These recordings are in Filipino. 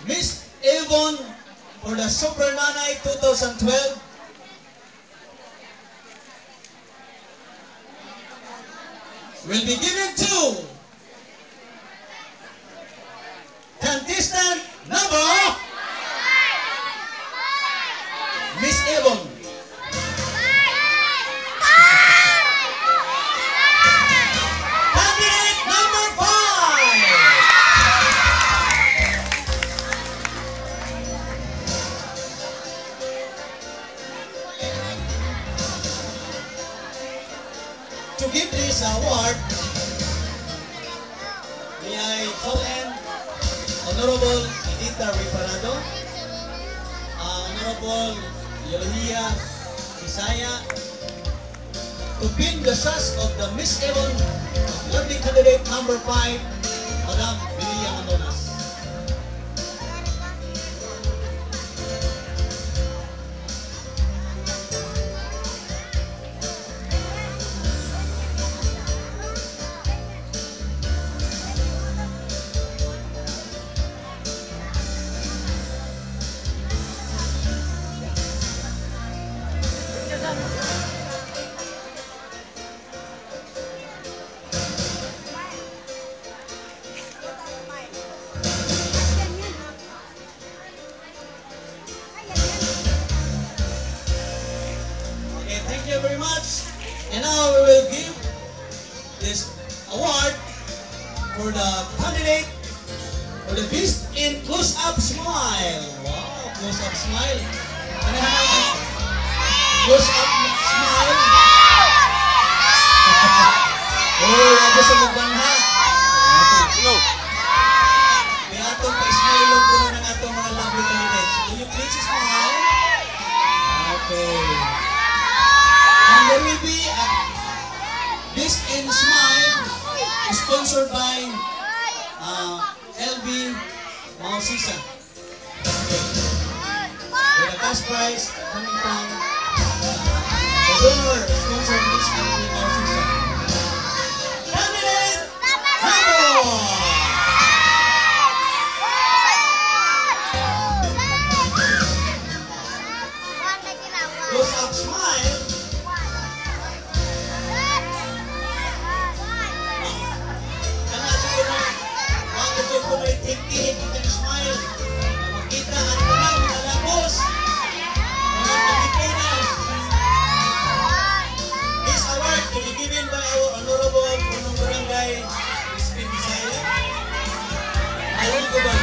Miss Avon for the Super Nanay 2012. Will be given to contestant number Miss Avon. Candidate number 5. To give this award, may I call in Honorable Edita Riparado, Honorable Yohia Isaya, to pin the sash of the Miss Avon lovely candidate number 5, Madam Bilia Mandonas. Thank you very much. And now we will give this award for the candidate for the Best in Close-Up Smile. Wow, close-up smile. Can I have close-up smile? Oh, lagi sa magbanha. Hello. May atong pa-smile lang po ng atong mga lovely candidates. Will you please smile? Okay. And there will be a Best in Smile sponsored by LB Mausisa. With a cash prize coming from the donor sponsored Miss LB Mausisa. Candidate number 1. Close-up smile. Kung may tingkihig ng smile, makita ang tanang mga labos, mga Pilipinas. This award to be given by our Honorable Punong Barangay, Ms. Bisaya. Alam ko ba?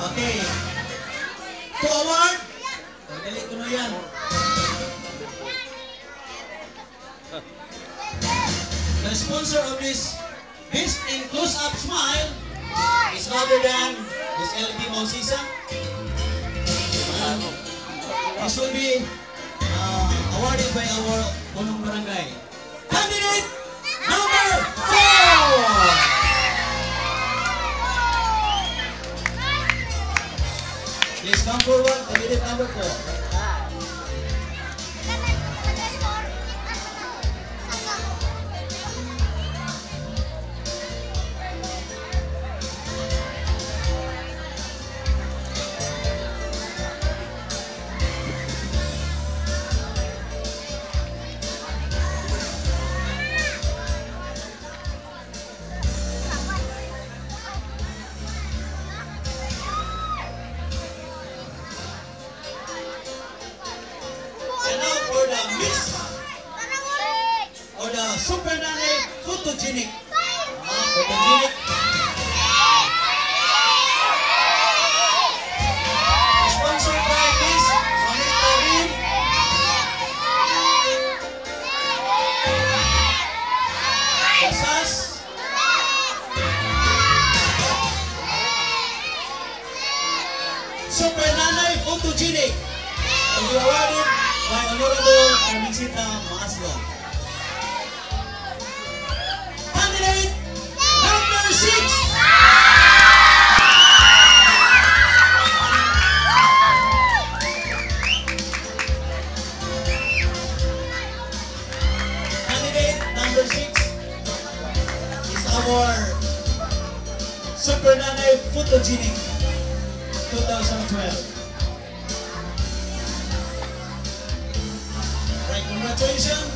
Okay. To award, pagdali ko na yan. The sponsor of this Best in Close-Up Smile is other than Ms. LB Mausisa. This will be awarded by our Punong Barangay. Candidate number 4! Please come forward, candidate number 4. Or the Super Nanay Photogenic. Photogenic. Sponsored by Miss Mamita Rin. Kasas. Super Nanay Photogenic. To be awarded by Honorable Carmencita Maaslo. Candidate number 6. 2012. Right, congratulations.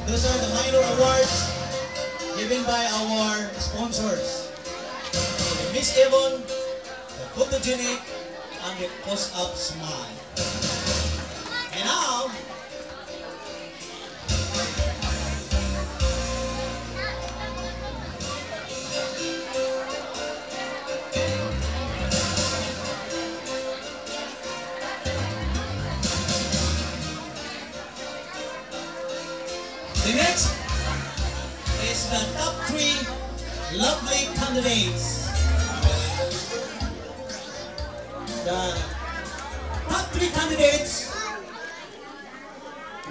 Those are the minor awards given by our sponsors. The Miss Avon, the Photogenic, and the Close-Up Smile. And now, the next is the top 3 lovely candidates. The top 3 candidates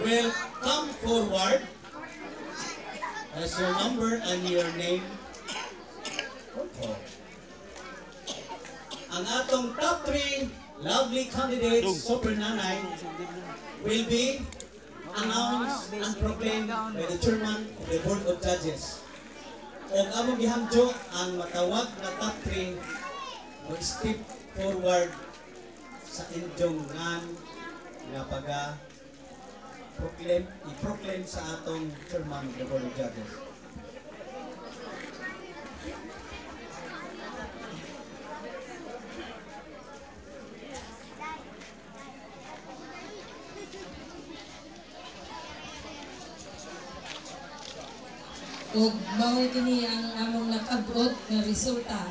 will come forward as your number and your name. Oh. Ang atong top 3 lovely candidates, Super Nanay, will be announced and proclaimed by the chairman of the Board of Judges. O among gihamjo ang matawag na top 3 mag-step forward sa inyong nga i-proclaim sa atong chairman of the Board of Judges. Ug mao kini ang among nakabot nga resulta